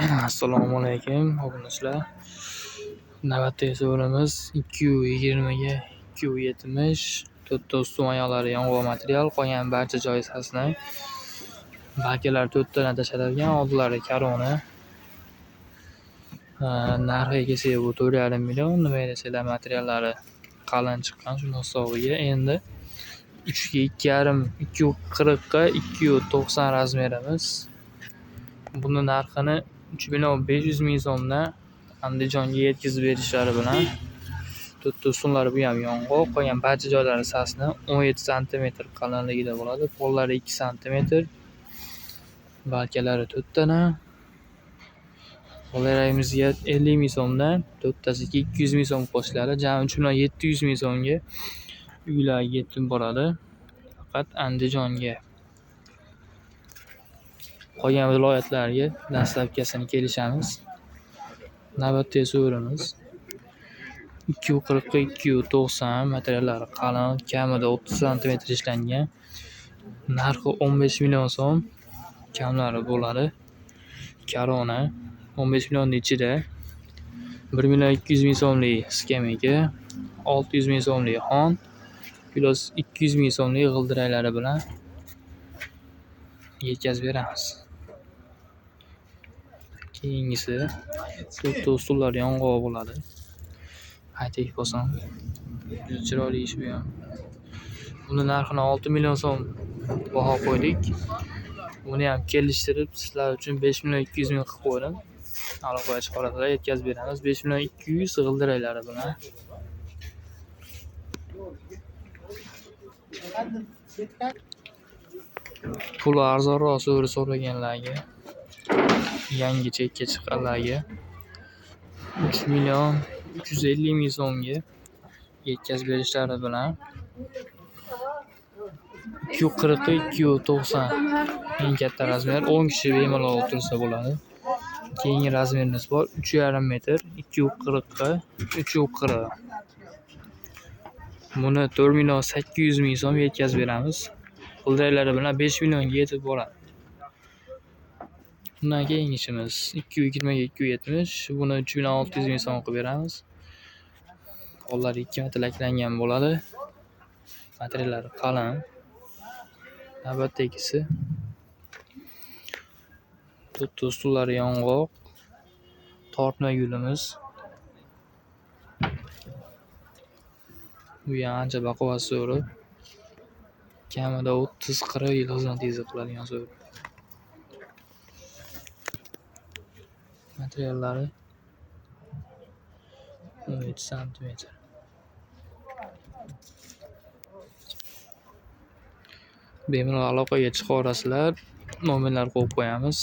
Assalomu alaykum obunachilar. Navbatdagi so'rimiz 220 ga 270 to'rtta ustun oyoqlari yong'oq material, qolgan barcha joyi sasna. Bakilar 4 tadan tashalgan, oldilari karona. Narxiga kelsak bu 4,5 million. Nima desanglar materiallari qalin chiqqan shu hisobiga. Endi 3 ga 2,5 240 ga 290 razmerimiz. Buni narxini 3,500,000 so'mdan Andijonga yetkazib berishlari bilan to'rtta ustunlari bu ham yong'oq, qolgan barcha joylari sasna 17 sm qalinligida bo'ladi. Pollari 2 sm, balkalari 4 tadan. Qo'llarimizga 50,000 so'mdan to'rttasiga 200,000 so'm qo'shiladi. Jami 3,700,000 so'mga uylarga yetib boradi. Faqat Andijonga. Qolgan viloyatlarga dastlabkasini kelishamiz. Navbatdagi so'rimiz 240 ga 290 materiallari qalin, kamida 30 sm ishlangan. Narxi 15 million so'm, kamlari bo'ladi. Karona 15 millionning ichida 1,200,000 so'mlik skameyka, 600,000 so'mlik xon, plus 200,000 so'mlik g'ildiraklari bilan yetkazib beramiz. Keyingisi to'rtta ustunlar yong'oq bo'ladi. Aytib bo'lsam, juda chiroyli ish bu ham. Buni narxini 6 million so'm baho qo'ydik. Buni ham kelishtirib sizlar uchun 5,200,000 qilib qo'ydim. Aloqaga chiqarasizlar, yetkazib beramiz. 5,200,000 g'ildiraklari bilan. Puli arzonroq so'raganlarga, yangi chekka chiqqanlarga 3,350,000 so'mga yetkazib berishlari bilan 240 ga 290 eng katta razmer 10 kishi bemalol o'tirsa bo'ladi. Keyingi razmerimiz bor 3,5 metr 240 ga 340. Buni 4,800,000 so'm yetkazib beramiz. G'ildiraklari bilan 5 millionga yetib boradi. Bundan keyingishimiz 220 ga 270. Buni 3,600,000 so'm qilib beramiz. Qo'llari 2 marta laklangan bo'ladi. Materiallari qalin. Navbatdagisi to'rtta ustunlari yong'oq, tortma gulimiz. Bu ham ancha baquvvat so'ri. Kamida 30-40 yil xizmat qiladigan so'ri. Materiallari 17 sm. Bemalol aloqaga chiqaverasizlar. Nomerlar qo'yib qo'yamiz.